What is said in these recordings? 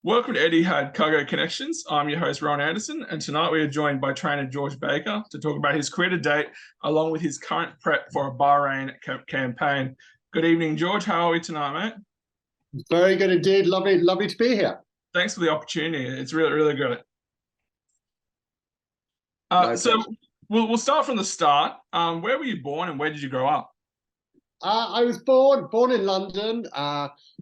Welcome to Etihad Cargo Connections. I'm your host, Ron Anderson, and tonight we are joined by trainer George Baker to talk about his career to date, along with his current prep for a Bahrain campaign. Good evening, George. How are we tonight, mate? Very good indeed. Lovely to be here. Thanks for the opportunity. It's really good. So we'll start from the start. Where were you born and where did you grow up? I was born in London.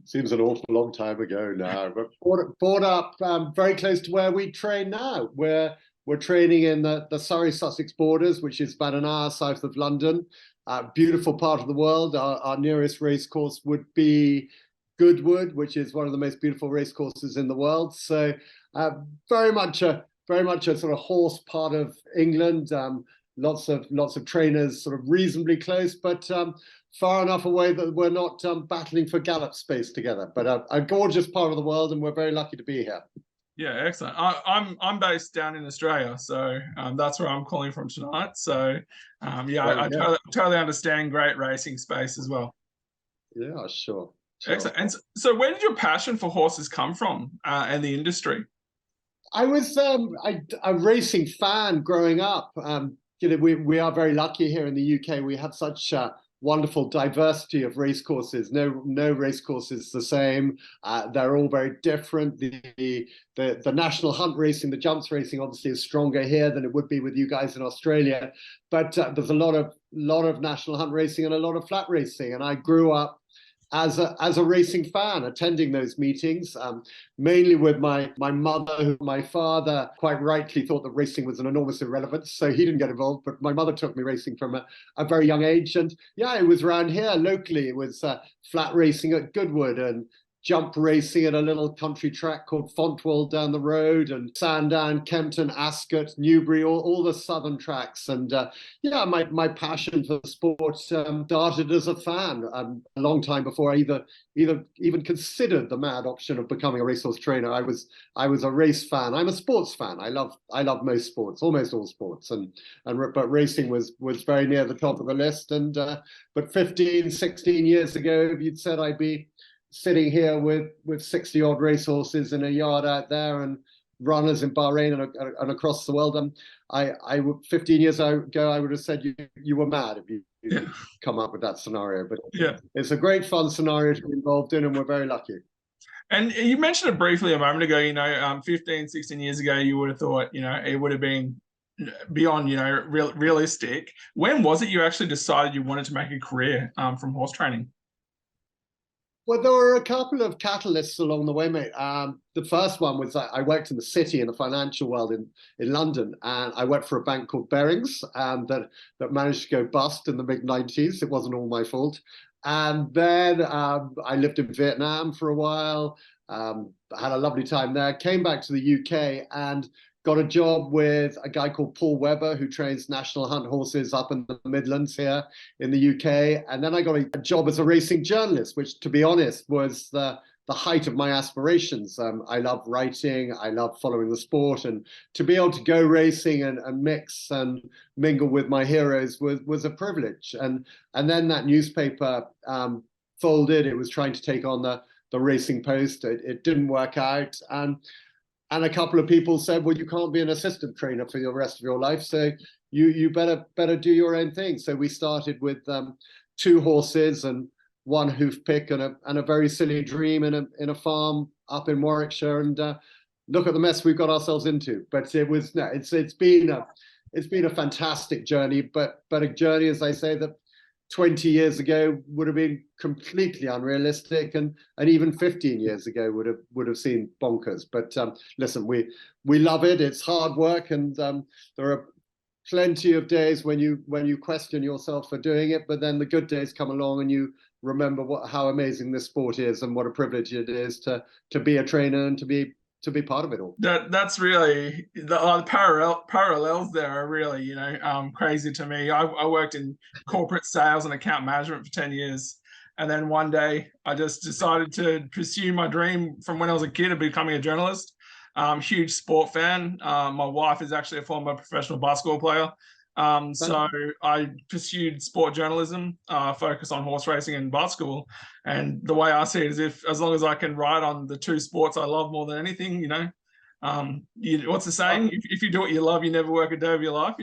Seems an awful long time ago now, but brought up very close to where we train now. We're training in the Surrey-Sussex borders, which is about an hour south of London. Beautiful part of the world. Our nearest racecourse would be Goodwood, which is one of the most beautiful racecourses in the world. So very much a sort of horse part of England. Lots of trainers sort of reasonably close, but far enough away that we're not battling for gallop space together. But a gorgeous part of the world, and we're very lucky to be here. Yeah, excellent. I'm based down in Australia, so that's where I'm calling from tonight. So I totally understand great racing space as well. Yeah, sure. Excellent. And so where did your passion for horses come from and the industry? I was a racing fan growing up. We are very lucky here in the UK. We have such wonderful diversity of racecourses. No racecourse the same. They're all very different. The national hunt racing, the jumps racing, obviously is stronger here than it would be with you guys in Australia. But there's a lot of national hunt racing and a lot of flat racing. And I grew up as a racing fan, attending those meetings, mainly with my mother. My father quite rightly thought that racing was an enormous irrelevance, so he didn't get involved, but my mother took me racing from a very young age. And yeah, it was around here locally. It was flat racing at Goodwood and jump racing at a little country track called Fontwell down the road, and Sandown, Kempton, Ascot, Newbury, all the southern tracks. And my passion for sport started as a fan a long time before I even considered the mad option of becoming a racehorse trainer. I was a race fan. I'm a sports fan. I love most sports, almost all sports, but racing was very near the top of the list. And but 15, 16 years ago, if you'd said I'd be sitting here with 60 odd racehorses in a yard out there and runners in Bahrain and across the world, 15 years ago I would have said you were mad if you come up with that scenario. But it's a great fun scenario to be involved in, and we're very lucky. And you mentioned it briefly a moment ago. 15, 16 years ago, you would have thought it would have been beyond realistic. When was it you actually decided you wanted to make a career from horse training? Well, there were a couple of catalysts along the way, mate. The first one was I worked in the city, in the financial world in London, and I worked for a bank called Barings that managed to go bust in the mid-90s. It wasn't all my fault. And then I lived in Vietnam for a while, had a lovely time there, came back to the UK and got a job with a guy called Paul Webber, who trains national hunt horses up in the Midlands here in the UK. And then I got a job as a racing journalist, which, to be honest, was the height of my aspirations. I love writing, I love following the sport, and to be able to go racing and mix and mingle with my heroes was a privilege. And then that newspaper folded. It was trying to take on the Racing Post. It didn't work out. And a couple of people said, well, you can't be an assistant trainer for the rest of your life, so you better do your own thing. So we started with 2 horses and 1 hoof pick and a very silly dream in a farm up in Warwickshire. And look at the mess we've got ourselves into. But it's been a fantastic journey, but a journey, as I say, that 20 years ago would have been completely unrealistic, and even 15 years ago would have seemed bonkers. But listen, we love it. It's hard work, and there are plenty of days when you question yourself for doing it, but then the good days come along and you remember how amazing this sport is and what a privilege it is to be a trainer and to be part of it all. That's really the parallels there are really crazy to me. I worked in corporate sales and account management for 10 years, and then one day I just decided to pursue my dream from when I was a kid of becoming a journalist. Huge sport fan. My wife is actually a former professional basketball player. So I pursued sport journalism, focus on horse racing and basketball. And the way I see it is, if as long as I can ride on the two sports I love more than anything, what's the saying? If you do what you love, you never work a day of your life,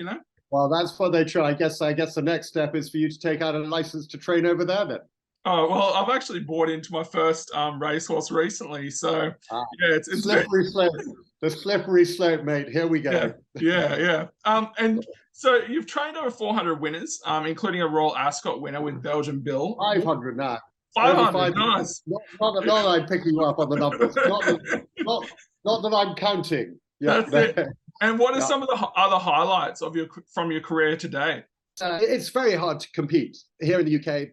Well, that's what they try. I guess the next step is for you to take out a license to train over there then. Oh, well, I've actually bought into my first racehorse recently. So, yeah, it's slippery slope. The slippery slope, mate. Here we go. Yeah. And so you've trained over 400 winners, including a Royal Ascot winner with Belgian Bill. 500 now. 500, nice. Not that I'm picking you up on the numbers. Not that I'm counting. Yeah. That's it. And what are some of the other highlights from your career today? It's very hard to compete here in the UK,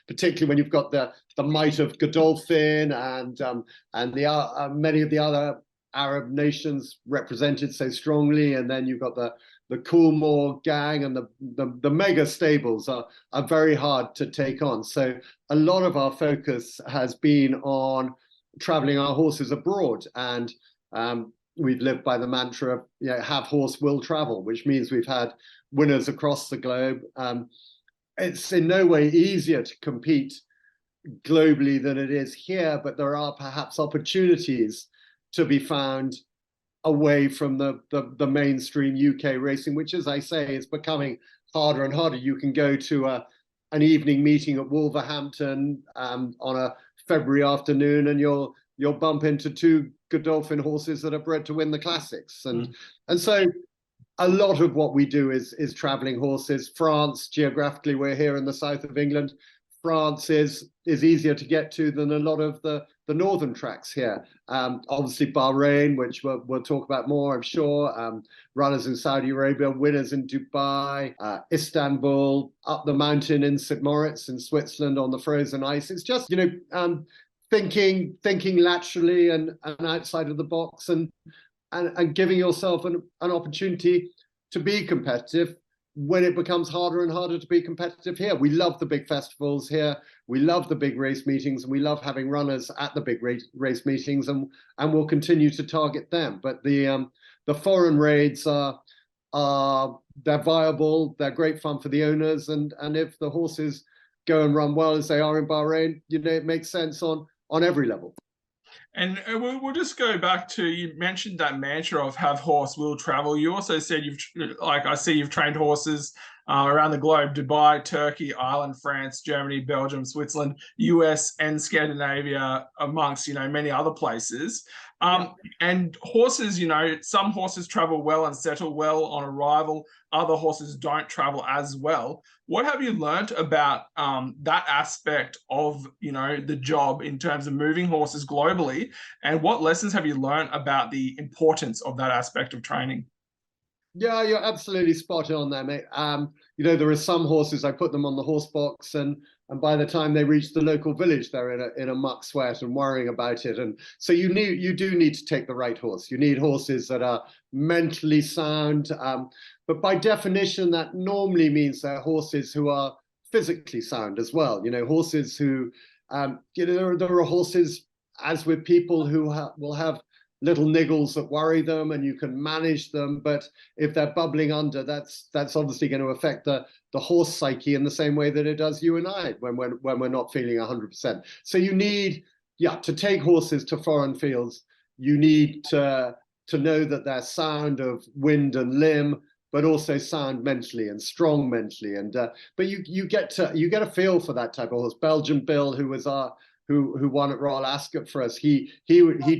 particularly when you've got the might of Godolphin and the many of the other Arab nations represented so strongly, and then you've got the Coolmore gang and the mega stables are very hard to take on. So a lot of our focus has been on traveling our horses abroad, and we've lived by the mantra of have horse will travel, which means we've had winners across the globe. It's in no way easier to compete globally than it is here, but there are perhaps opportunities to be found away from the mainstream UK racing, which, as I say, is becoming harder and harder. You can go to an evening meeting at Wolverhampton on a February afternoon, and you'll bump into two Godolphin horses that are bred to win the classics, and so a lot of what we do is traveling horses. France, geographically, we're here in the south of England. France is easier to get to than a lot of the northern tracks here. Obviously Bahrain, which we'll talk about more, I'm sure. Runners in Saudi Arabia, winners in Dubai, Istanbul, up the mountain in St. Moritz in Switzerland on the frozen ice. It's just, thinking laterally and outside of the box, and giving yourself an opportunity to be competitive when it becomes harder and harder to be competitive here. We love the big festivals here. We love the big race meetings, and we love having runners at the big race meetings, and we'll continue to target them. But the foreign raids they're viable, they're great fun for the owners, and if the horses go and run well as they are in Bahrain, it makes sense on every level. And we'll just go back to, you mentioned that mantra of have horse will travel. You also said I see you've trained horses around the globe: Dubai, Turkey, Ireland, France, Germany, Belgium, Switzerland, US, and Scandinavia, amongst many other places. And horses, some horses travel well and settle well on arrival. Other horses don't travel as well. What have you learned about that aspect of the job in terms of moving horses globally, and what lessons have you learned about the importance of that aspect of training? Yeah, you're absolutely spot on there, mate. There are some horses, I put them on the horse box, and by the time they reach the local village, they're in a muck sweat and worrying about it. And so you do need to take the right horse. You need horses that are mentally sound, but by definition, that normally means they're horses who are physically sound as well. Horses who, there are horses, as with people, who will have little niggles that worry them, and you can manage them. But if they're bubbling under, that's obviously going to affect the horse psyche in the same way that it does you and I when we're not feeling 100%. So you need, to take horses to foreign fields, you need to know that they're sound of wind and limb, but also sound mentally and strong mentally. And but you get a feel for that type of horse. Belgian Bill, who won at Royal Ascot for us, he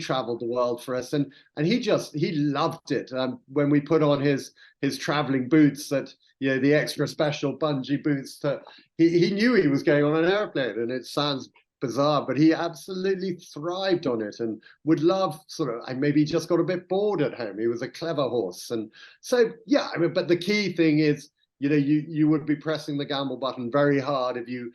traveled the world for us, and he loved it. When we put on his traveling boots, that the extra special bungee boots, that he knew he was going on an airplane, and it sounds bizarre, but he absolutely thrived on it and would love maybe just got a bit bored at home. He was a clever horse. And so but the key thing is you would be pressing the gamble button very hard if you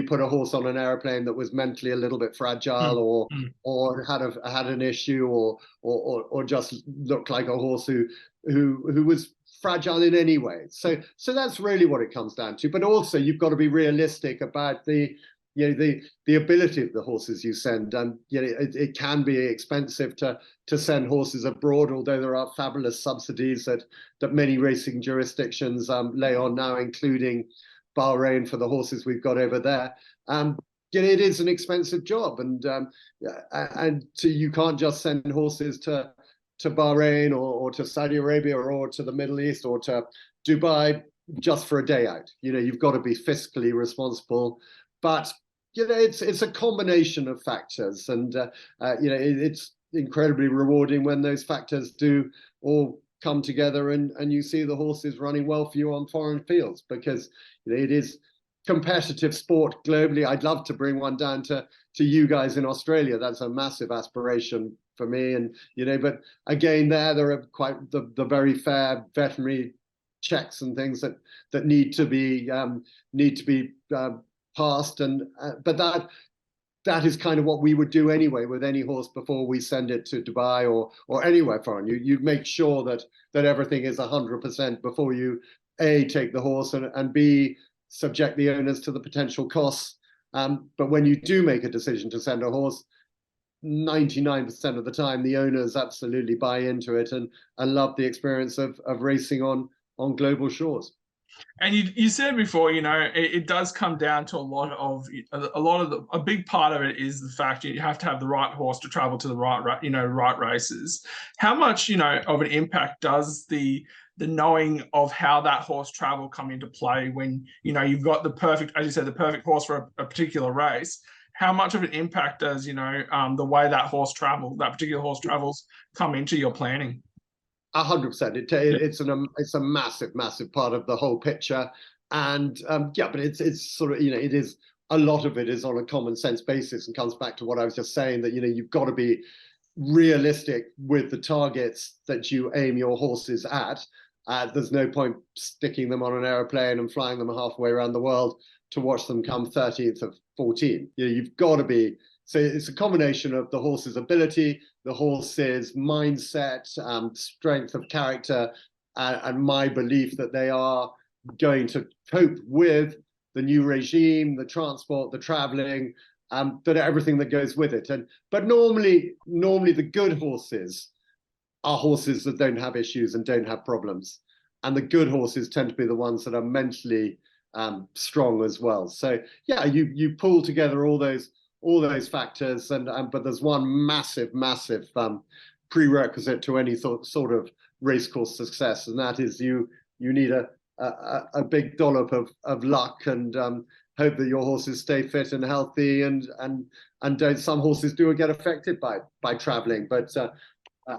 put a horse on an airplane that was mentally a little bit fragile, or had an issue, or just looked like a horse who was fragile in any way. So that's really what it comes down to. But also, you've got to be realistic about the the ability of the horses you send. It can be expensive to send horses abroad, although there are fabulous subsidies that many racing jurisdictions lay on now, including Bahrain for the horses we've got over there. It is an expensive job, and you can't just send horses to Bahrain or to Saudi Arabia or to the Middle East or to Dubai just for a day out. You've got to be fiscally responsible, but it's a combination of factors, and it's incredibly rewarding when those factors do all come together and you see the horses running well for you on foreign fields, because it is competitive sport globally. I'd love to bring one down to you guys in Australia. That's a massive aspiration for me, and but again, there are quite the very fair veterinary checks and things that need to be passed, and but that is kind of what we would do anyway with any horse before we send it to Dubai or anywhere foreign. You make sure that everything is 100% before you A, take the horse, and B, subject the owners to the potential costs. But when you do make a decision to send a horse, 99% of the time the owners absolutely buy into it and love the experience of racing on global shores. And you said before, it does come down to a big part of it is the fact you have to have the right horse to travel to the right races. How much, of an impact does the knowing of how that horse travel come into play when, you've got the perfect, as you said, the perfect horse for a particular race? How much of an impact does, the way that particular horse travels come into your planning? 100%. It's a massive part of the whole picture, and but it's sort of it is a lot of it is on a common sense basis, and comes back to what I was just saying, that you've got to be realistic with the targets that you aim your horses at. There's no point sticking them on an aeroplane and flying them halfway around the world to watch them come 13th of 14. You've got to be. So it's a combination of the horse's ability, the horse's mindset, strength of character, and my belief that they are going to cope with the new regime, the transport, the traveling, that everything that goes with it. But normally the good horses are horses that don't have issues and don't have problems, and the good horses tend to be the ones that are mentally strong as well. So yeah, you pull together all those factors, but there's one massive prerequisite to any sort of racecourse success, and that is you need a big dollop of luck, and hope that your horses stay fit and healthy, and some horses do get affected by traveling, but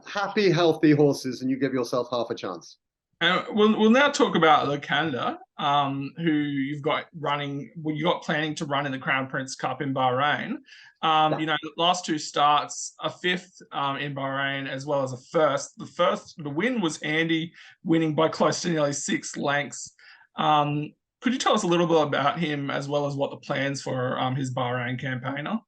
happy, healthy horses, and you give yourself half a chance. We'll now talk about Lucander, who you've got planning to run in the Crown Prince Cup in Bahrain. The last two starts, a fifth in Bahrain as well as a first. The win was Andy winning by close to nearly 6 lengths. Could you tell us a little bit about him as well as what the plans for his Bahrain campaign are?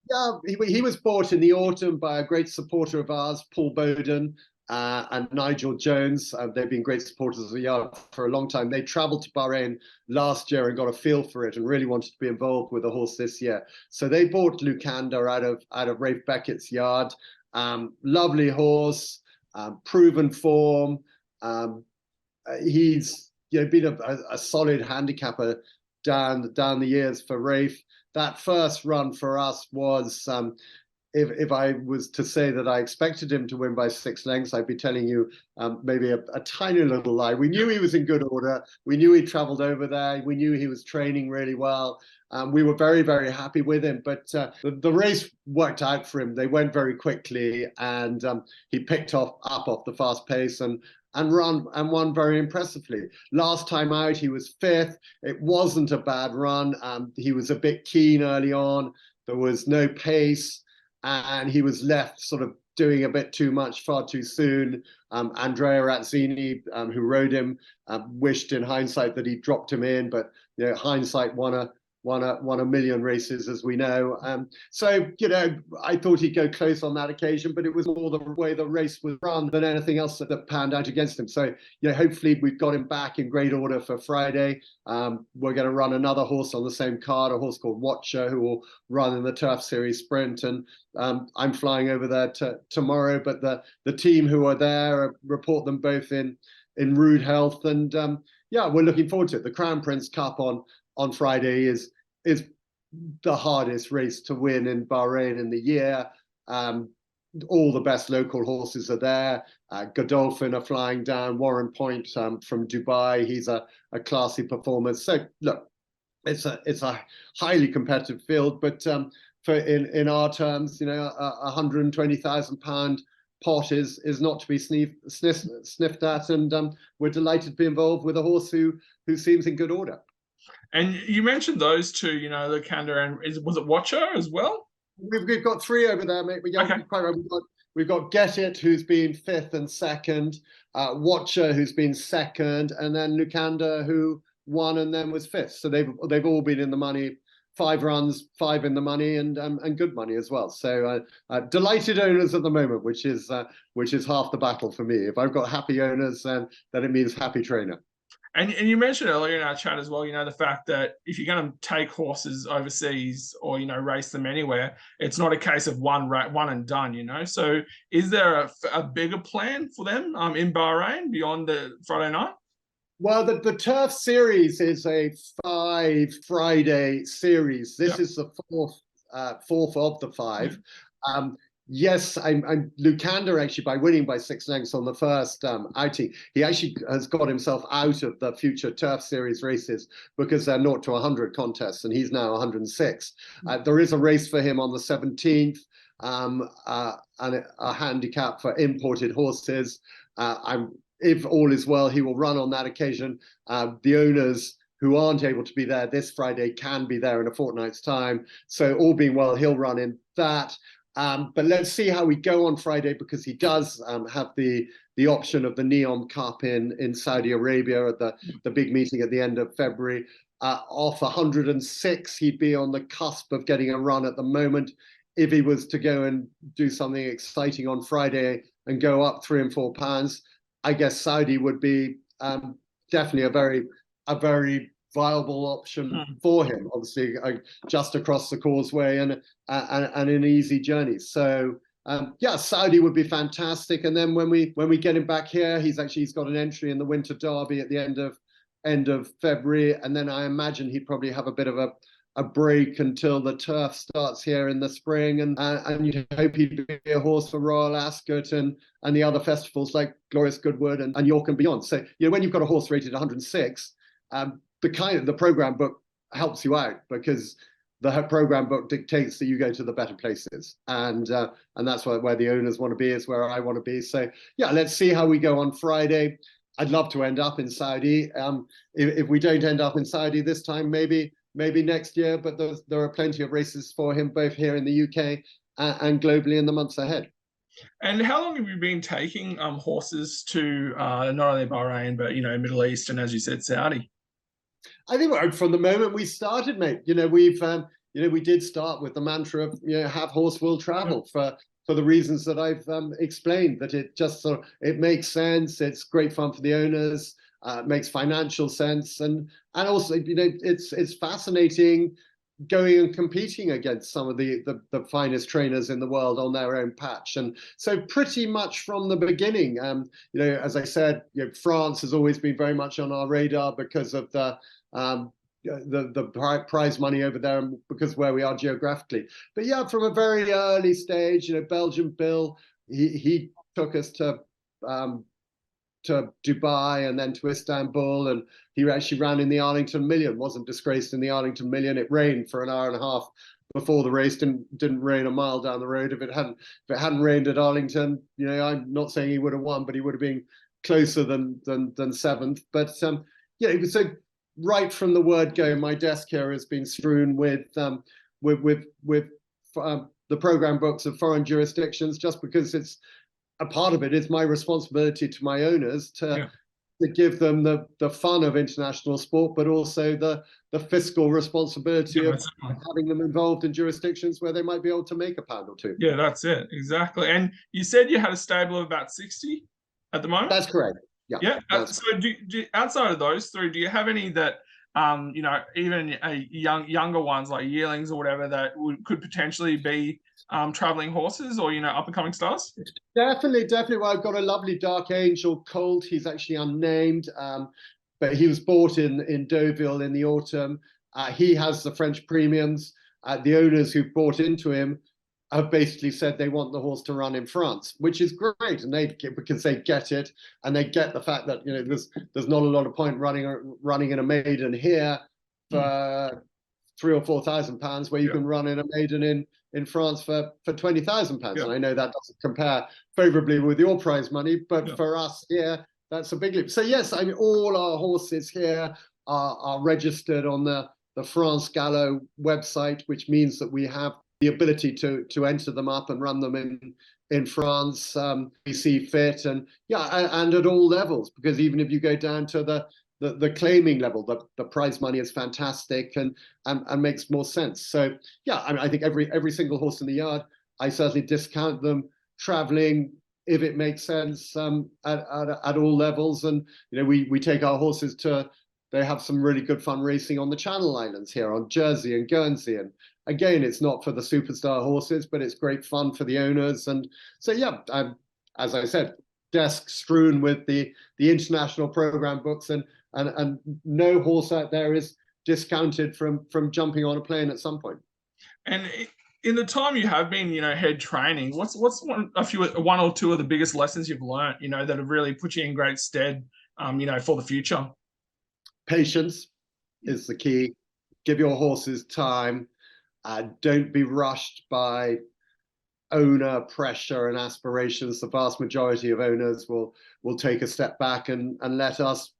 Yeah, he was bought in the autumn by a great supporter of ours, Paul Bowden, and Nigel Jones. They've been great supporters of the yard for a long time. They travelled to Bahrain last year and got a feel for it and really wanted to be involved with the horse this year. So they bought Lucander out of Rafe Beckett's yard. Lovely horse, proven form. He's been a solid handicapper down the years for Rafe. That first run for us was, if I was to say that I expected him to win by 6 lengths, I'd be telling you maybe a tiny little lie. We knew he was in good order. We knew he travelled over there. We knew he was training really well. We were very, very happy with him. But the race worked out for him. They went very quickly, and he picked up off the fast pace and won very impressively. Last time out, he was 5th. It wasn't a bad run. He was a bit keen early on. There was no pace, and he was left sort of doing a bit too much far too soon. Andrea Razzini, who rode him, wished in hindsight that he dropped him in, but hindsight won won a million races, as we know. So, you know, I thought he'd go close on that occasion, but it was more the way the race was run than anything else that panned out against him. So, you know, hopefully we've got him back in great order for Friday. We're going to run another horse on the same card, a horse called Watcher, who will run in the Turf Series Sprint. And I'm flying over there tomorrow, but the team who are there report them both in rude health. And yeah, we're looking forward to it. The Crown Prince Cup on Friday is the hardest race to win in Bahrain in the year. All the best local horses are there. Godolphin are flying down. Warren Point from Dubai, he's a classy performer. So look, it's a highly competitive field, but in our terms, you know, £120,000 pot is not to be sniffed at, and we're delighted to be involved with a horse who seems in good order. And you mentioned those two, you know, Lucander and was it Watcher as well? We've got three over there, mate. We've got Get It, who's been 5th and 2nd, Watcher, who's been 2nd, and then Lucander, who won and then was 5th. So they've all been in the money. 5 runs, 5 in the money, and good money as well. So delighted owners at the moment, which is half the battle for me. If I've got happy owners, then it means happy trainer. And you mentioned earlier in our chat as well, you know, the fact that if you're going to take horses overseas or, you know, race them anywhere, it's not a case of one and done, you know. So is there a bigger plan for them in Bahrain beyond the Friday night? Well, the Turf Series is a 5 Friday series. This is the fourth of the 5. Yes, I'm Lucander, actually, by winning by 6 lengths on the first outing, he actually has got himself out of the future Turf Series races because they're 0 to 100 contests, and he's now 106. There is a race for him on the 17th, and a handicap for imported horses. If all is well, he will run on that occasion. The owners who aren't able to be there this Friday can be there in a fortnight's time. So all being well, he'll run in that. But let's see how we go on Friday, because he does have the option of the Neom Cup in Saudi Arabia at the big meeting at the end of February. Off 106, he'd be on the cusp of getting a run at the moment. If he was to go and do something exciting on Friday and go up 3 and 4 pounds, I guess Saudi would be definitely a very viable option for him. Obviously, just across the causeway and an easy journey. So yeah, Saudi would be fantastic. And then when we get him back here, he's got an entry in the Winter Derby at the end of February, and then I imagine he'd probably have a bit of a break until the turf starts here in the spring, and you'd hope he'd be a horse for Royal Ascot and the other festivals like Glorious Goodwood and York and beyond. So, you know, when you've got a horse rated 106, the program book helps you out, because the program book dictates that you go to the better places, and that's where the owners want to be, is where I want to be. So yeah, let's see how we go on Friday. I'd love to end up in Saudi. If we don't end up in Saudi this time, maybe next year, but there are plenty of races for him both here in the UK and globally in the months ahead. And how long have you been taking horses to not only Bahrain, but, you know, Middle East and, as you said, Saudi? I think from the moment we started, mate, you know, we did start with the mantra of, you know, have horse will travel for the reasons that I've explained, that it makes sense. It's great fun for the owners. It makes financial sense, and also, you know, it's fascinating going and competing against some of the finest trainers in the world on their own patch. And so pretty much from the beginning, you know, as I said, you know, France has always been very much on our radar because of the prize money over there and because where we are geographically. But yeah, from a very early stage, you know, Belgian Bill, he took us to Dubai and then to Istanbul, and he actually ran in the Arlington Million, wasn't disgraced in the Arlington Million. It rained for an hour and a half before the race, didn't rain a mile down the road. If it hadn't rained at Arlington, you know, I'm not saying he would have won, but he would have been closer than 7th. But yeah, it was so right from the word go. My desk here has been strewn with the program books of foreign jurisdictions, just because it's a part of it is my responsibility to my owners to to give them the fun of international sport, but also the fiscal responsibility of having them involved in jurisdictions where they might be able to make £1 or £2. Yeah, that's it. Exactly. And you said you had a stable of about 60 at the moment? That's correct. Yeah. Yeah. So outside of those three, do you have any that, you know, even younger ones like yearlings or whatever that could potentially be traveling horses, or, you know, up and coming stars? Definitely. Well, I've got a lovely dark angel colt. He's actually unnamed, but he was bought in Deauville in the autumn. He has the French premiums. The owners who bought into him have basically said they want the horse to run in France, which is great, and because they get it, and they get the fact that, you know, there's not a lot of point running in a maiden here for £3,000 or £4,000, where you can run in a maiden in France for £20,000. And I know that doesn't compare favorably with your prize money, but for us here, that's a big leap. So yes, I mean, all our horses here are registered on the France Gallo website, which means that we have the ability to enter them up and run them in France. We see fit, and and at all levels, because even if you go down to the claiming level, the prize money is fantastic and makes more sense. So I mean, I think every single horse in the yard, I certainly discount them traveling if it makes sense, at all levels. And, you know, we take our horses they have some really good fun racing on the Channel Islands here, on Jersey and Guernsey. And again, it's not for the superstar horses, but it's great fun for the owners. And so, as I said, desk strewn with the international program books, and no horse out there is discounted from jumping on a plane at some point. And in the time you have been, you know, head training, what's one or two of the biggest lessons you've learned, you know, that have really put you in great stead, you know, for the future? Patience is the key. Give your horses time. Don't be rushed by owner pressure and aspirations. The vast majority of owners will take a step back and let us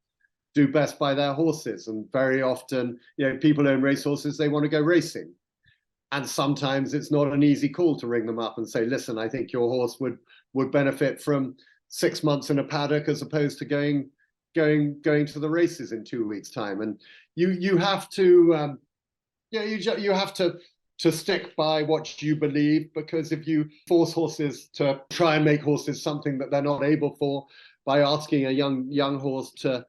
do best by their horses. And very often, you know, people own racehorses, they want to go racing. And sometimes it's not an easy call to ring them up and say, listen, I think your horse would benefit from 6 months in a paddock as opposed to going to the races in 2 weeks' time. And you have to you have to stick by what you believe, because if you force horses to try and make horses something that they're not able for, by asking a young horse, a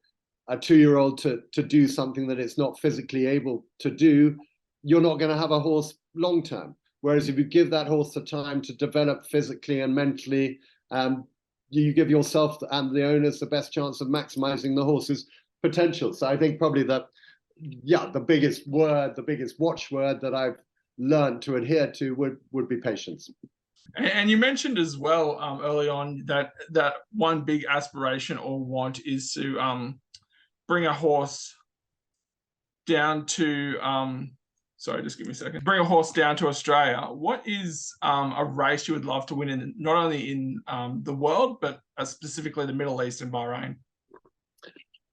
2-year-old, to do something that it's not physically able to do, you're not going to have a horse long term. Whereas if you give that horse the time to develop physically and mentally, you give yourself and the owners the best chance of maximizing the horse's potential. So I think probably the biggest watchword that I've learned to adhere to would be patience. And you mentioned as well early on that one big aspiration or want is to bring a horse down to sorry, just give me a second. Bring a horse down to Australia. What is a race you would love to win in, not only in the world, but specifically the Middle East and Bahrain?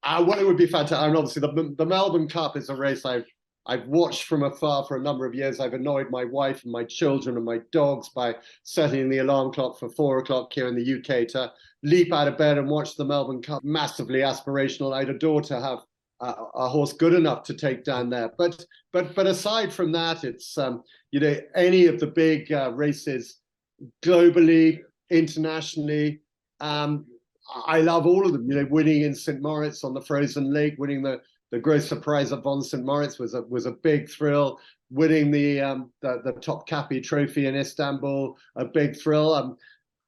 Well, it would be fantastic. And obviously, the Melbourne Cup is a race I've watched from afar for a number of years. I've annoyed my wife and my children and my dogs by setting the alarm clock for 4 o'clock here in the UK to leap out of bed and watch the Melbourne Cup. Massively aspirational. I'd adore to have a horse good enough to take down there. But aside from that, it's you know, any of the big races globally, internationally. I love all of them. You know, winning in St. Moritz on the frozen lake, winning the Gross Surprise of Von St. Moritz was a big thrill. Winning the Topkapi Trophy in Istanbul, a big thrill.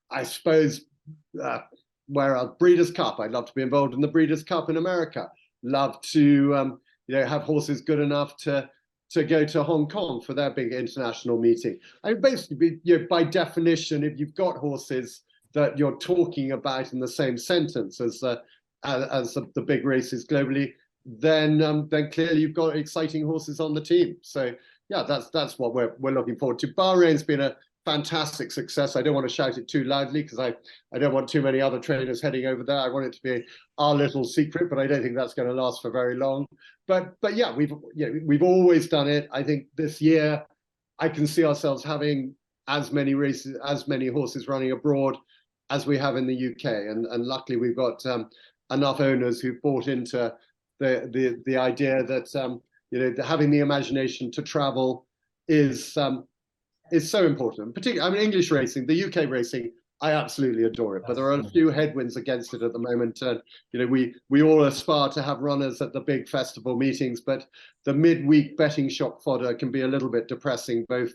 I suppose where a Breeders' Cup, I'd love to be involved in the Breeders' Cup in America. Love to you know, have horses good enough to go to Hong Kong for their big international meeting. I mean, basically, you know, by definition, if you've got horses that you're talking about in the same sentence as the big races globally, then clearly you've got exciting horses on the team. So yeah, that's what we're looking forward to. Bahrain's been a fantastic success. I don't want to shout it too loudly because I don't want too many other trainers heading over there. I want it to be our little secret, but I don't think that's going to last for very long. But yeah, we've always done it. I think this year I can see ourselves having as many races, as many horses running abroad as we have in the UK. And luckily we've got enough owners who've bought into the idea that having the imagination to travel is so important. Particularly, I mean, English racing, the UK racing, I absolutely adore it, but there are a few headwinds against it at the moment. And we all aspire to have runners at the big festival meetings, but the midweek betting shop fodder can be a little bit depressing, both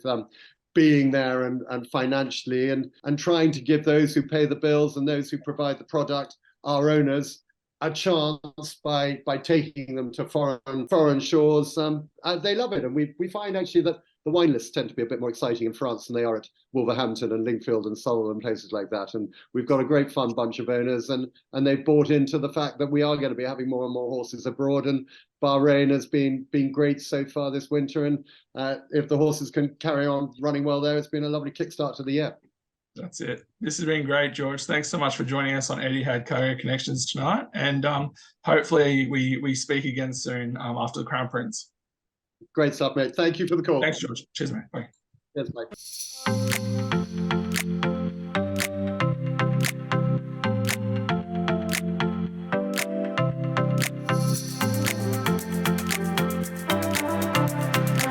being there and financially, and trying to give those who pay the bills and those who provide the product, our owners, a chance by taking them to foreign shores. They love it, and we find actually that the wine lists tend to be a bit more exciting in France than they are at Wolverhampton and Lingfield and Solihull and places like that. And we've got a great fun bunch of owners, and they've bought into the fact that we are going to be having more and more horses abroad. And Bahrain has been great so far this winter. And if the horses can carry on running well there, it's been a lovely kickstart to the year. That's it. This has been great, George. Thanks so much for joining us on Etihad Cargo Connections tonight. And hopefully we speak again soon after the Crown Prince. Great stuff, mate. Thank you for the call. Thanks, George. Cheers, mate. Bye. Cheers, mate.